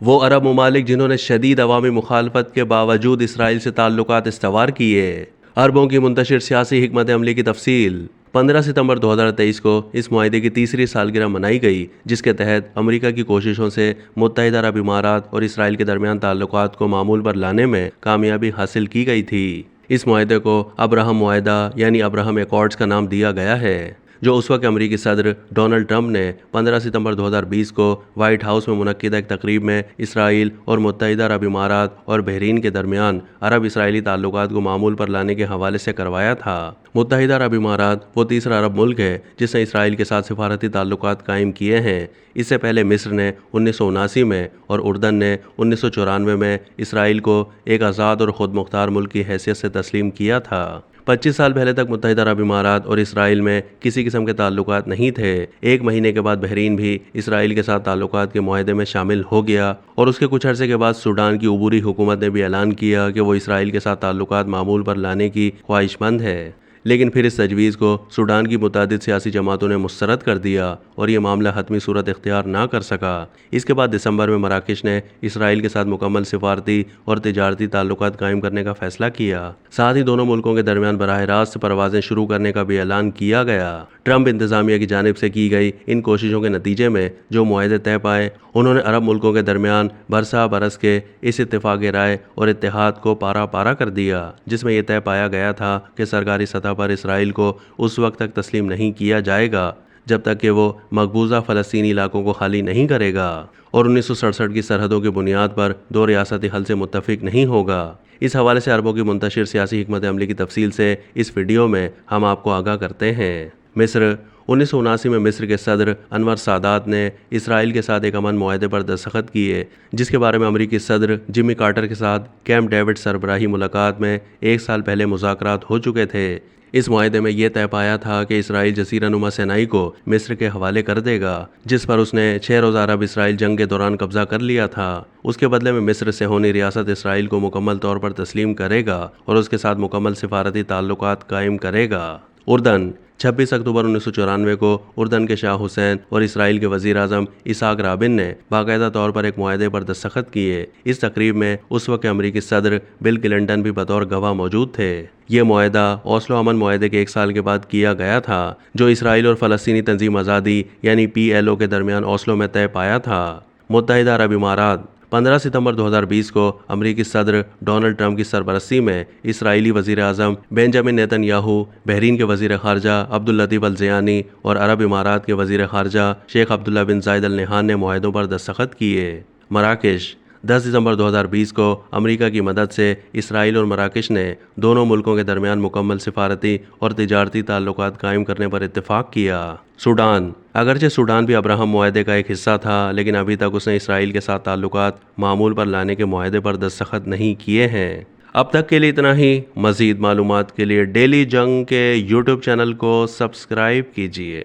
وہ عرب ممالک جنہوں نے شدید عوامی مخالفت کے باوجود اسرائیل سے تعلقات استوار کیے۔ عربوں کی منتشر سیاسی حکمت عملی کی تفصیل۔ 15 ستمبر 2023 کو اس معاہدے کی تیسری سالگرہ منائی گئی، جس کے تحت امریکہ کی کوششوں سے متحدہ عرب امارات اور اسرائیل کے درمیان تعلقات کو معمول پر لانے میں کامیابی حاصل کی گئی تھی۔ اس معاہدے کو ابراہم معاہدہ یعنی ابراہم ایکارڈز کا نام دیا گیا ہے، جو اس وقت امریکی صدر ڈونلڈ ٹرمپ نے 15 ستمبر 2020 کو وائٹ ہاؤس میں منعقدہ ایک تقریب میں اسرائیل اور متحدہ عرب امارات اور بحرین کے درمیان عرب اسرائیلی تعلقات کو معمول پر لانے کے حوالے سے کروایا تھا۔ متحدہ عرب امارات وہ تیسرا عرب ملک ہے جس نے اسرائیل کے ساتھ سفارتی تعلقات قائم کیے ہیں۔ اس سے پہلے مصر نے 1979 میں اور اردن نے 1994 میں اسرائیل کو ایک آزاد اور خود مختار ملک کی حیثیت سے تسلیم کیا تھا۔ 25 سال پہلے تک متحدہ عرب امارات اور اسرائیل میں کسی قسم کے تعلقات نہیں تھے۔ ایک مہینے کے بعد بحرین بھی اسرائیل کے ساتھ تعلقات کے معاہدے میں شامل ہو گیا اور اس کے کچھ عرصے کے بعد سوڈان کی عبوری حکومت نے بھی اعلان کیا کہ وہ اسرائیل کے ساتھ تعلقات معمول پر لانے کی خواہش مند ہے، لیکن پھر اس تجویز کو سوڈان کی متعدد سیاسی جماعتوں نے مسترد کر دیا اور یہ معاملہ حتمی صورت اختیار نہ کر سکا۔ اس کے بعد دسمبر میں مراکش نے اسرائیل کے ساتھ مکمل سفارتی اور تجارتی تعلقات قائم کرنے کا فیصلہ کیا۔ ساتھ ہی دونوں ملکوں کے درمیان براہ راست پروازیں شروع کرنے کا بھی اعلان کیا گیا۔ ٹرمپ انتظامیہ کی جانب سے کی گئی ان کوششوں کے نتیجے میں جو معاہدے طے پائے، انہوں نے عرب ملکوں کے درمیان برسا برس کے اس اتفاق رائے اور اتحاد کو پارا پارا کر دیا، جس میں یہ طے پایا گیا تھا کہ سرکاری سطح پر اسرائیل کو اس وقت تک تسلیم نہیں کیا جائے گا جب تک کہ وہ مقبوضہ فلسطینی علاقوں کو خالی نہیں کرے گا اور 1967 کی سرحدوں کی بنیاد پر دو ریاستی حل سے متفق نہیں ہوگا۔ اس حوالے سے عربوں کی منتشر سیاسی حکمت عملی کی تفصیل سے اس ویڈیو میں ہم آپ کو آگاہ کرتے ہیں۔ مصر 1979 میں مصر کے صدر انور سادات نے اسرائیل کے ساتھ ایک امن معاہدے پر دستخط کیے، جس کے بارے میں امریکی صدر جمی کارٹر کے ساتھ کیمپ ڈیوڈ سربراہی ملاقات میں 1 سال پہلے مذاکرات ہو چکے تھے۔ اس معاہدے میں یہ طے پایا تھا کہ اسرائیل جزیرہ نما سینائی کو مصر کے حوالے کر دے گا، جس پر اس نے 6 روزہ عرب اسرائیل جنگ کے دوران قبضہ کر لیا تھا۔ اس کے بدلے میں مصر صہیونی ریاست اسرائیل کو مکمل طور پر تسلیم کرے گا اور اس کے ساتھ مکمل سفارتی تعلقات قائم کرے گا۔ اردن 26 اکتوبر 1994 کو اردن کے شاہ حسین اور اسرائیل کے وزیر اعظم اسحاق رابن نے باقاعدہ طور پر ایک معاہدے پر دستخط کیے۔ اس تقریب میں اس وقت کے امریکی صدر بل کلنٹن بھی بطور گواہ موجود تھے۔ یہ معاہدہ اوسلو امن معاہدے کے 1 سال کے بعد کیا گیا تھا، جو اسرائیل اور فلسطینی تنظیم آزادی یعنی PLO کے درمیان اوسلو میں طے پایا تھا۔ متحدہ عرب امارات 15 ستمبر 2020 کو امریکی صدر ڈونلڈ ٹرمپ کی سرپرستی میں اسرائیلی وزیر اعظم بنجامن نیتن یاہو، بحرین کے وزیر خارجہ عبداللطیف الزیانی اور عرب امارات کے وزیر خارجہ شیخ عبداللہ بن زائد ال نہیان نے معاہدوں پر دستخط کیے۔ مراکش 10 دسمبر 2020 کو امریکہ کی مدد سے اسرائیل اور مراکش نے دونوں ملکوں کے درمیان مکمل سفارتی اور تجارتی تعلقات قائم کرنے پر اتفاق کیا۔ سوڈان اگرچہ سوڈان بھی ابراہم معاہدے کا ایک حصہ تھا، لیکن ابھی تک اس نے اسرائیل کے ساتھ تعلقات معمول پر لانے کے معاہدے پر دستخط نہیں کیے ہیں۔ اب تک کے لیے اتنا ہی۔ مزید معلومات کے لیے ڈیلی جنگ کے YouTube چینل کو سبسکرائب کیجیے۔